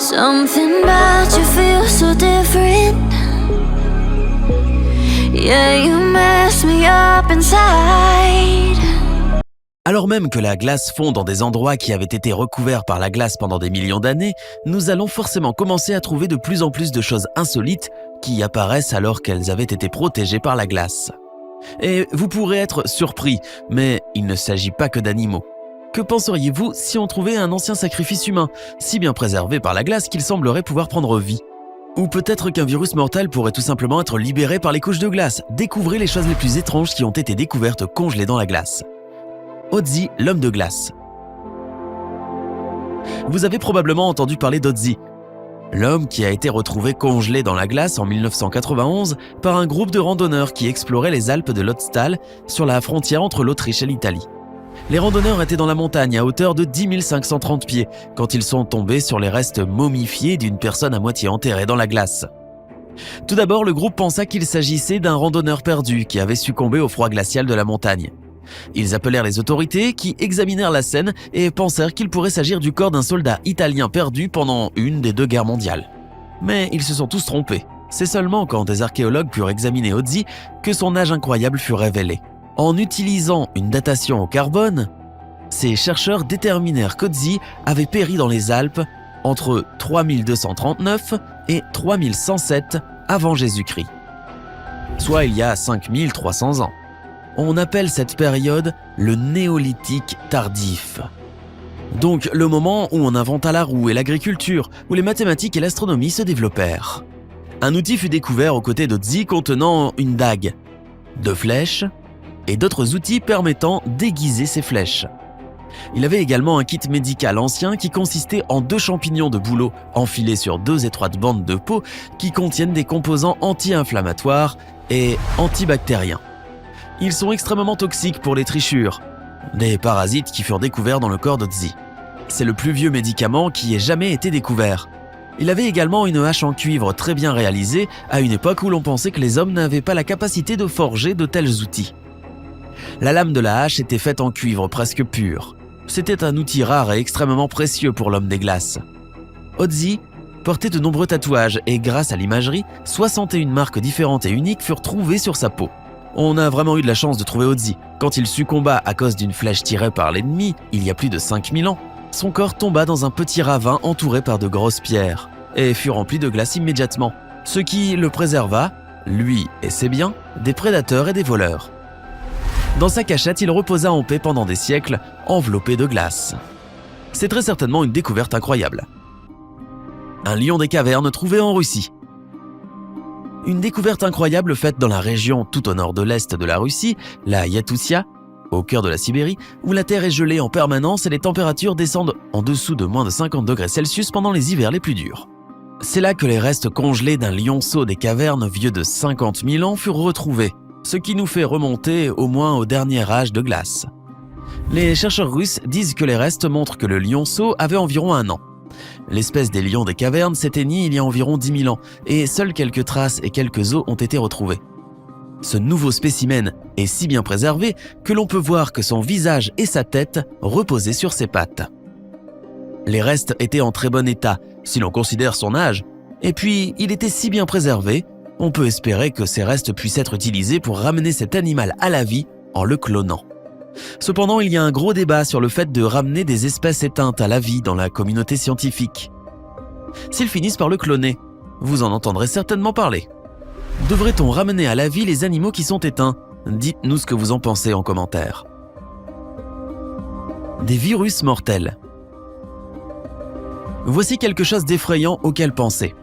Something about you feels so different. Yeah, you mess me up inside. Alors même que la glace fond dans des endroits qui avaient été recouverts par la glace pendant des millions d'années, nous allons forcément commencer à trouver de plus en plus de choses insolites qui apparaissent alors qu'elles avaient été protégées par la glace. Et vous pourrez être surpris, mais il ne s'agit pas que d'animaux. Que penseriez-vous si on trouvait un ancien sacrifice humain, si bien préservé par la glace qu'il semblerait pouvoir prendre vie ? Ou peut-être qu'un virus mortel pourrait tout simplement être libéré par les couches de glace. Découvrez les choses les plus étranges qui ont été découvertes congelées dans la glace. Otzi, l'homme de glace. Vous avez probablement entendu parler d'Otzi, l'homme qui a été retrouvé congelé dans la glace en 1991 par un groupe de randonneurs qui exploraient les Alpes de l'Ötztal sur la frontière entre l'Autriche et l'Italie. Les randonneurs étaient dans la montagne à hauteur de 10 530 pieds quand ils sont tombés sur les restes momifiés d'une personne à moitié enterrée dans la glace. Tout d'abord, le groupe pensa qu'il s'agissait d'un randonneur perdu qui avait succombé au froid glacial de la montagne. Ils appelèrent les autorités qui examinèrent la scène et pensèrent qu'il pourrait s'agir du corps d'un soldat italien perdu pendant une des deux guerres mondiales. Mais ils se sont tous trompés. C'est seulement quand des archéologues purent examiner Otzi que son âge incroyable fut révélé. En utilisant une datation au carbone, ces chercheurs déterminèrent qu'Otzi avait péri dans les Alpes entre 3239 et 3107 avant Jésus-Christ, soit il y a 5300 ans. On appelle cette période le néolithique tardif. Donc le moment où on inventa la roue et l'agriculture, où les mathématiques et l'astronomie se développèrent. Un outil fut découvert aux côtés d'Otzi contenant une dague, 2 flèches et d'autres outils permettant d'aiguiser ces flèches. Il avait également un kit médical ancien qui consistait en 2 champignons de bouleau enfilés sur 2 étroites bandes de peau qui contiennent des composants anti-inflammatoires et antibactériens. Ils sont extrêmement toxiques pour les trichures, des parasites qui furent découverts dans le corps d'Otzi. C'est le plus vieux médicament qui ait jamais été découvert. Il avait également une hache en cuivre très bien réalisée à une époque où l'on pensait que les hommes n'avaient pas la capacité de forger de tels outils. La lame de la hache était faite en cuivre presque pur. C'était un outil rare et extrêmement précieux pour l'homme des glaces. Otzi portait de nombreux tatouages et grâce à l'imagerie, 61 marques différentes et uniques furent trouvées sur sa peau. On a vraiment eu de la chance de trouver Otzi. Quand il succomba à cause d'une flèche tirée par l'ennemi, il y a plus de 5000 ans, son corps tomba dans un petit ravin entouré par de grosses pierres et fut rempli de glace immédiatement, ce qui le préserva, lui et ses biens, des prédateurs et des voleurs. Dans sa cachette, il reposa en paix pendant des siècles, enveloppé de glace. C'est très certainement une découverte incroyable. Un lion des cavernes trouvé en Russie. Une découverte incroyable faite dans la région tout au nord de l'est de la Russie, la Yaoussia, au cœur de la Sibérie, où la terre est gelée en permanence et les températures descendent en dessous de moins de 50 degrés Celsius pendant les hivers les plus durs. C'est là que les restes congelés d'un lionceau des cavernes vieux de 50 000 ans furent retrouvés, ce qui nous fait remonter au moins au dernier âge de glace. Les chercheurs russes disent que les restes montrent que le lionceau avait environ 1 an. L'espèce des lions des cavernes s'éteignit il y a environ 10 000 ans et seules quelques traces et quelques os ont été retrouvés. Ce nouveau spécimen est si bien préservé que l'on peut voir que son visage et sa tête reposaient sur ses pattes. Les restes étaient en très bon état, si l'on considère son âge, et puis il était si bien préservé, on peut espérer que ces restes puissent être utilisés pour ramener cet animal à la vie en le clonant. Cependant, il y a un gros débat sur le fait de ramener des espèces éteintes à la vie dans la communauté scientifique. S'ils finissent par le cloner, vous en entendrez certainement parler. Devrait-on ramener à la vie les animaux qui sont éteints ? Dites-nous ce que vous en pensez en commentaire. Des virus mortels. Voici quelque chose d'effrayant auquel penser.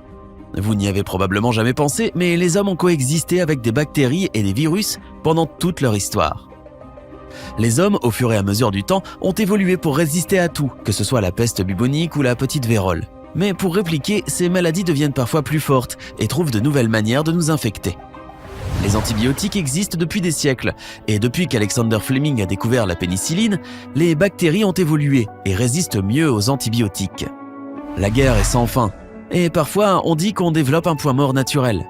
Vous n'y avez probablement jamais pensé, mais les hommes ont coexisté avec des bactéries et des virus pendant toute leur histoire. Les hommes, au fur et à mesure du temps, ont évolué pour résister à tout, que ce soit la peste bubonique ou la petite vérole. Mais pour répliquer, ces maladies deviennent parfois plus fortes et trouvent de nouvelles manières de nous infecter. Les antibiotiques existent depuis des siècles, et depuis qu'Alexander Fleming a découvert la pénicilline, les bactéries ont évolué et résistent mieux aux antibiotiques. La guerre est sans fin, et parfois on dit qu'on développe un point mort naturel.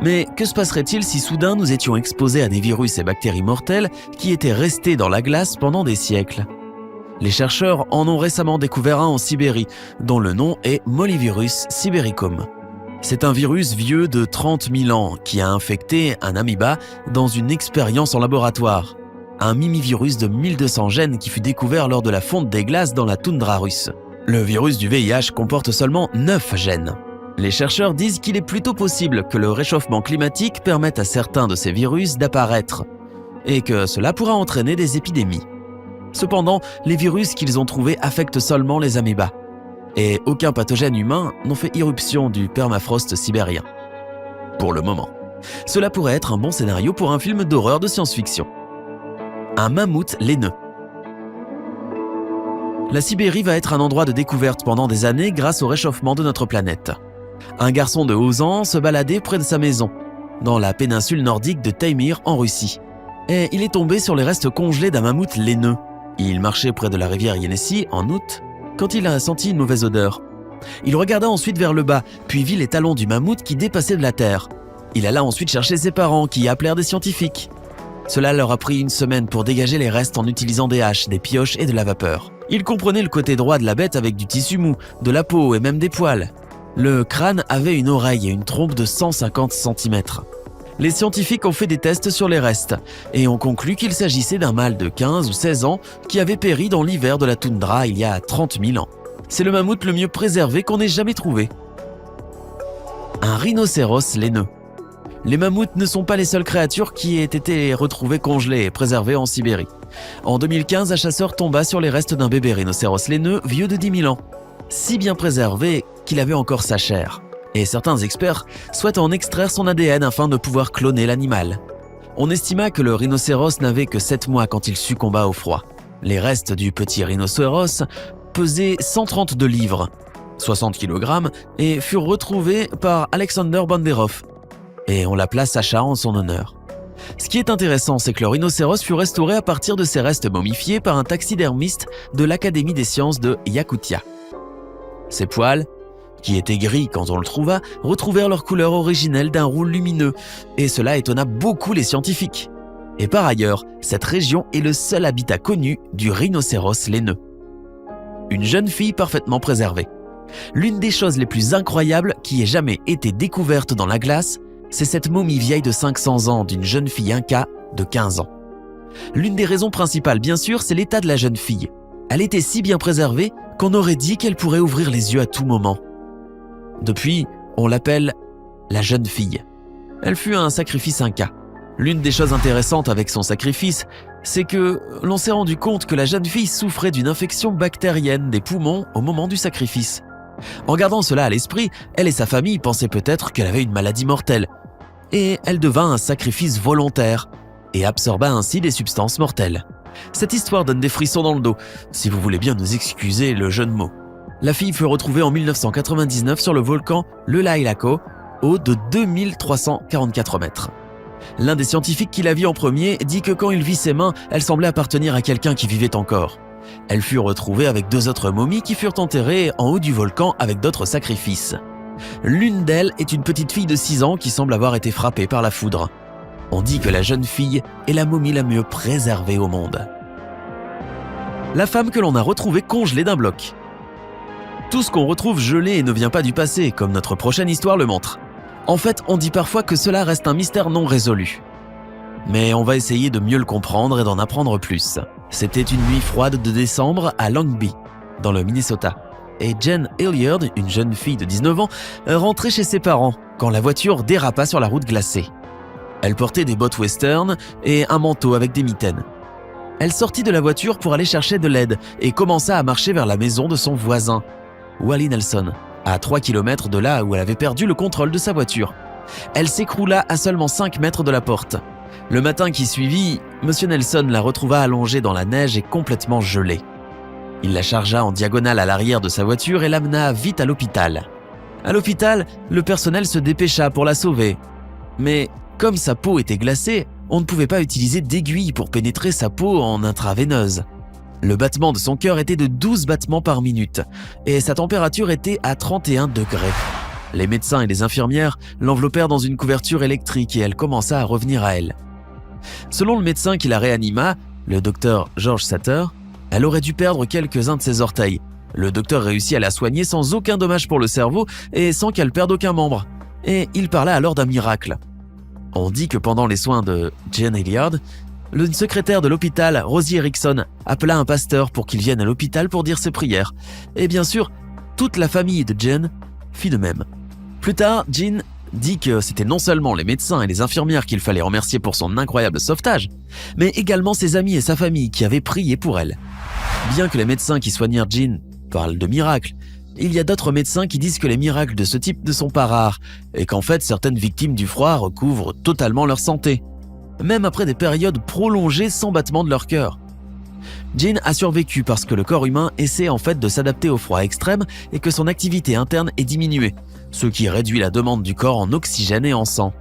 Mais que se passerait-il si soudain nous étions exposés à des virus et bactéries mortelles qui étaient restés dans la glace pendant des siècles ? Les chercheurs en ont récemment découvert un en Sibérie, dont le nom est Mollivirus sibericum. C'est un virus vieux de 30 000 ans qui a infecté un amoeba dans une expérience en laboratoire. Un mimivirus de 1200 gènes qui fut découvert lors de la fonte des glaces dans la toundra russe. Le virus du VIH comporte seulement 9 gènes. Les chercheurs disent qu'il est plutôt possible que le réchauffement climatique permette à certains de ces virus d'apparaître et que cela pourra entraîner des épidémies. Cependant, les virus qu'ils ont trouvés affectent seulement les amoebas. Et aucun pathogène humain n'ont fait irruption du permafrost sibérien. Pour le moment. Cela pourrait être un bon scénario pour un film d'horreur de science-fiction. Un mammouth laineux. La Sibérie va être un endroit de découverte pendant des années grâce au réchauffement de notre planète. Un garçon de 11 ans se baladait près de sa maison, dans la péninsule nordique de Taimyr en Russie. Et il est tombé sur les restes congelés d'un mammouth laineux. Il marchait près de la rivière Yenisei en août, quand il a senti une mauvaise odeur. Il regarda ensuite vers le bas, puis vit les talons du mammouth qui dépassaient de la terre. Il alla ensuite chercher ses parents, qui appelèrent des scientifiques. Cela leur a pris une semaine pour dégager les restes en utilisant des haches, des pioches et de la vapeur. Ils comprenaient le côté droit de la bête avec du tissu mou, de la peau et même des poils. Le crâne avait une oreille et une trompe de 150 cm. Les scientifiques ont fait des tests sur les restes et ont conclu qu'il s'agissait d'un mâle de 15 ou 16 ans qui avait péri dans l'hiver de la toundra il y a 30 000 ans. C'est le mammouth le mieux préservé qu'on ait jamais trouvé. Un rhinocéros laineux. Les mammouths ne sont pas les seules créatures qui aient été retrouvées congelées et préservées en Sibérie. En 2015, un chasseur tomba sur les restes d'un bébé rhinocéros laineux vieux de 10 000 ans, si bien préservé qu'il avait encore sa chair. Et certains experts souhaitent en extraire son ADN afin de pouvoir cloner l'animal. On estima que le rhinocéros n'avait que 7 mois quand il succomba au froid. Les restes du petit rhinocéros pesaient 132 livres, 60 kg, et furent retrouvés par Alexander Banderov. Et on l'appela Sacha en son honneur. Ce qui est intéressant, c'est que le rhinocéros fut restauré à partir de ses restes momifiés par un taxidermiste de l'Académie des sciences de Yakoutia. Ses poils, qui étaient gris quand on le trouva, retrouvèrent leur couleur originelle d'un roux lumineux, et cela étonna beaucoup les scientifiques. Et par ailleurs, cette région est le seul habitat connu du rhinocéros laineux. Une jeune fille parfaitement préservée. L'une des choses les plus incroyables qui ait jamais été découverte dans la glace, c'est cette momie vieille de 500 ans d'une jeune fille inca de 15 ans. L'une des raisons principales, bien sûr, c'est l'état de la jeune fille. Elle était si bien préservée qu'on aurait dit qu'elle pourrait ouvrir les yeux à tout moment. Depuis, on l'appelle la jeune fille. Elle fut un sacrifice inca. L'une des choses intéressantes avec son sacrifice, c'est que l'on s'est rendu compte que la jeune fille souffrait d'une infection bactérienne des poumons au moment du sacrifice. En gardant cela à l'esprit, elle et sa famille pensaient peut-être qu'elle avait une maladie mortelle. Et elle devint un sacrifice volontaire et absorba ainsi des substances mortelles. Cette histoire donne des frissons dans le dos, si vous voulez bien nous excuser le jeu de mots. La fille fut retrouvée en 1999 sur le volcan Lelailaco, haut de 2344 mètres. L'un des scientifiques qui la vit en premier dit que quand il vit ses mains, elle semblait appartenir à quelqu'un qui vivait encore. Elle fut retrouvée avec 2 autres momies qui furent enterrées en haut du volcan avec d'autres sacrifices. L'une d'elles est une petite fille de 6 ans qui semble avoir été frappée par la foudre. On dit que la jeune fille est la momie la mieux préservée au monde. La femme que l'on a retrouvée congelée d'un bloc. Tout ce qu'on retrouve gelé ne vient pas du passé, comme notre prochaine histoire le montre. En fait, on dit parfois que cela reste un mystère non résolu. Mais on va essayer de mieux le comprendre et d'en apprendre plus. C'était une nuit froide de décembre à Longby, dans le Minnesota. Et Jen Hilliard, une jeune fille de 19 ans, rentrait chez ses parents quand la voiture dérapa sur la route glacée. Elle portait des bottes western et un manteau avec des mitaines. Elle sortit de la voiture pour aller chercher de l'aide et commença à marcher vers la maison de son voisin, Wally Nelson, à 3 km de là où elle avait perdu le contrôle de sa voiture. Elle s'écroula à seulement 5 mètres de la porte. Le matin qui suivit, M. Nelson la retrouva allongée dans la neige et complètement gelée. Il la chargea en diagonale à l'arrière de sa voiture et l'amena vite à l'hôpital. À l'hôpital, le personnel se dépêcha pour la sauver. Mais comme sa peau était glacée, on ne pouvait pas utiliser d'aiguille pour pénétrer sa peau en intraveineuse. Le battement de son cœur était de 12 battements par minute et sa température était à 31 degrés. Les médecins et les infirmières l'enveloppèrent dans une couverture électrique et elle commença à revenir à elle. Selon le médecin qui la réanima, le docteur George Satter, Elle aurait dû perdre quelques-uns de ses orteils. Le docteur réussit à la soigner sans aucun dommage pour le cerveau et sans qu'elle perde aucun membre. Et il parla alors d'un miracle. On dit que pendant les soins de Jane Hilliard, le secrétaire de l'hôpital, Rosie Erickson, appela un pasteur pour qu'il vienne à l'hôpital pour dire ses prières. Et bien sûr, toute la famille de Jane fit de même. Plus tard, Jean dit que c'était non seulement les médecins et les infirmières qu'il fallait remercier pour son incroyable sauvetage, mais également ses amis et sa famille qui avaient prié pour elle. Bien que les médecins qui soignèrent Jean parlent de miracles, il y a d'autres médecins qui disent que les miracles de ce type ne sont pas rares et qu'en fait certaines victimes du froid recouvrent totalement leur santé, même après des périodes prolongées sans battement de leur cœur. Jean a survécu parce que le corps humain essaie en fait de s'adapter au froid extrême et que son activité interne est diminuée, ce qui réduit la demande du corps en oxygène et en sang.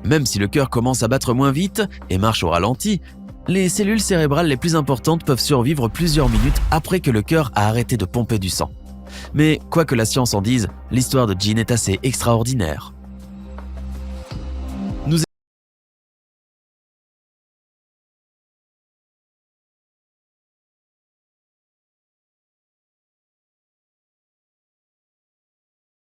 Même si le cœur commence à battre moins vite et marche au ralenti, les cellules cérébrales les plus importantes peuvent survivre plusieurs minutes après que le cœur a arrêté de pomper du sang. Mais quoi que la science en dise, l'histoire de Jean est assez extraordinaire.